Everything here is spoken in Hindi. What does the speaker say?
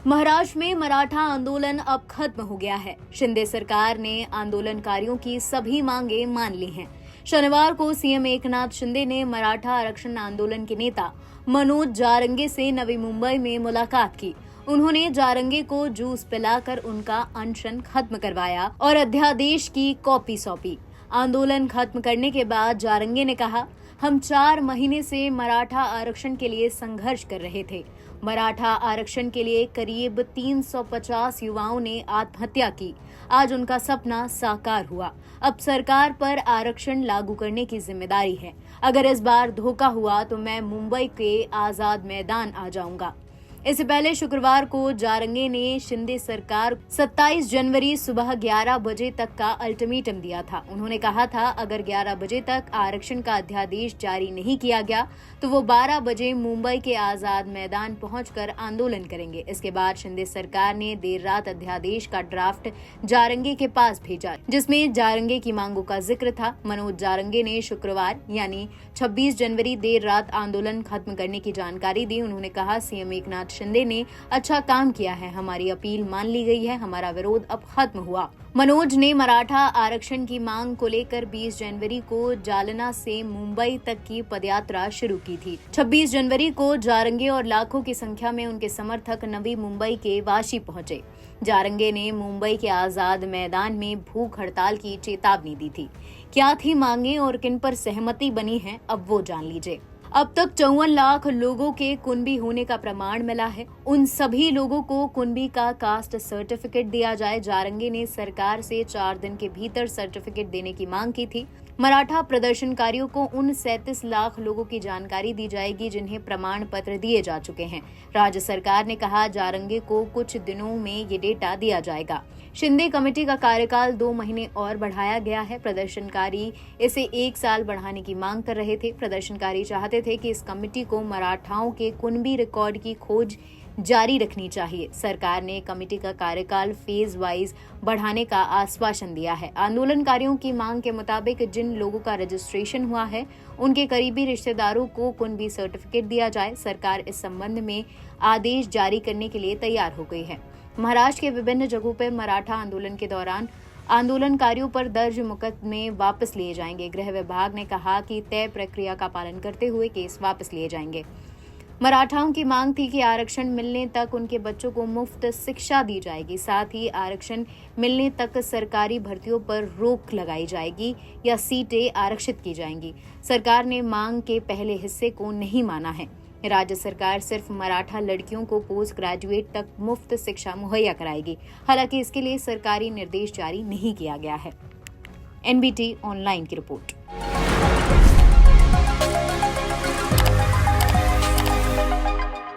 महाराष्ट्र में मराठा आंदोलन अब खत्म हो गया है। शिंदे सरकार ने आंदोलनकारियों की सभी मांगे मान ली हैं। शनिवार को सीएम एकनाथ शिंदे ने मराठा आरक्षण आंदोलन के नेता मनोज जारंगे से नवी मुंबई में मुलाकात की। उन्होंने जारंगे को जूस पिलाकर उनका अनशन खत्म करवाया और अध्यादेश की कॉपी सौंपी। आंदोलन खत्म करने के बाद जारंगे ने कहा, हम 4 महीने से मराठा आरक्षण के लिए संघर्ष कर रहे थे। मराठा आरक्षण के लिए करीब 350 युवाओं ने आत्महत्या की। आज उनका सपना साकार हुआ। अब सरकार पर आरक्षण लागू करने की जिम्मेदारी है। अगर इस बार धोखा हुआ तो मैं मुंबई के आजाद मैदान आ जाऊंगा। इससे पहले शुक्रवार को जारंगे ने शिंदे सरकार 27 जनवरी सुबह 11 बजे तक का अल्टीमेटम दिया था। उन्होंने कहा था, अगर 11 बजे तक आरक्षण का अध्यादेश जारी नहीं किया गया तो वो 12 बजे मुंबई के आजाद मैदान पहुंचकर आंदोलन करेंगे। इसके बाद शिंदे सरकार ने देर रात अध्यादेश का ड्राफ्ट जारंगे के पास भेजा, जिसमें जारंगे की मांगों का जिक्र था। मनोज जारंगे ने शुक्रवार यानी 26 जनवरी देर रात आंदोलन खत्म करने की जानकारी दी। उन्होंने कहा, सीएम एकनाथ शिंदे ने अच्छा काम किया है, हमारी अपील मान ली गई है, हमारा विरोध अब खत्म हुआ। मनोज ने मराठा आरक्षण की मांग को लेकर 20 जनवरी को जालना से मुंबई तक की पदयात्रा शुरू की थी। 26 जनवरी को जारंगे और लाखों की संख्या में उनके समर्थक नवी मुंबई के वाशी पहुंचे। जारंगे ने मुंबई के आजाद मैदान में भूख हड़ताल की चेतावनी दी थी। क्या थी मांगे और किन पर सहमति बनी है, अब वो जान लीजिए। अब तक 54 लाख लोगों के कुनबी होने का प्रमाण मिला है। उन सभी लोगों को कुनबी का कास्ट सर्टिफिकेट दिया जाए। जारंगे ने सरकार से 4 दिन के भीतर सर्टिफिकेट देने की मांग की थी। मराठा प्रदर्शनकारियों को उन 37 लाख लोगों की जानकारी दी जाएगी जिन्हें प्रमाण पत्र दिए जा चुके हैं। राज्य सरकार ने कहा, जारंगे को कुछ दिनों में ये डेटा दिया जाएगा। शिंदे कमेटी का कार्यकाल 2 महीने और बढ़ाया गया है। प्रदर्शनकारी इसे 1 साल बढ़ाने की मांग कर रहे थे। प्रदर्शनकारी चाहते थे कि इस कमेटी को मराठाओं के कुनबी रिकॉर्ड की खोज जारी रखनी चाहिए। सरकार ने कमेटी का कार्यकाल फेज वाइज बढ़ाने का आश्वासन दिया है। आंदोलनकारियों की मांग के मुताबिक जिन लोगों का रजिस्ट्रेशन हुआ है उनके करीबी रिश्तेदारों को कुनबी सर्टिफिकेट दिया जाए। सरकार इस संबंध में आदेश जारी करने के लिए तैयार हो गई है। महाराष्ट्र के विभिन्न जगहों पर मराठा आंदोलन के दौरान आंदोलनकारियों पर दर्ज मुकदमे वापस लिए जाएंगे। गृह विभाग ने कहा कि तय प्रक्रिया का पालन करते हुए केस वापस लिए जाएंगे। मराठाओं की मांग थी कि आरक्षण मिलने तक उनके बच्चों को मुफ्त शिक्षा दी जाएगी। साथ ही आरक्षण मिलने तक सरकारी भर्तियों पर रोक लगाई जाएगी या सीटें आरक्षित की जाएंगी। सरकार ने मांग के पहले हिस्से को नहीं माना है। राज्य सरकार सिर्फ मराठा लड़कियों को पोस्ट ग्रेजुएट तक मुफ्त शिक्षा मुहैया कराएगी। हालांकि इसके लिए सरकारी निर्देश जारी नहीं किया गया है। एनबीटी ऑनलाइन की रिपोर्ट।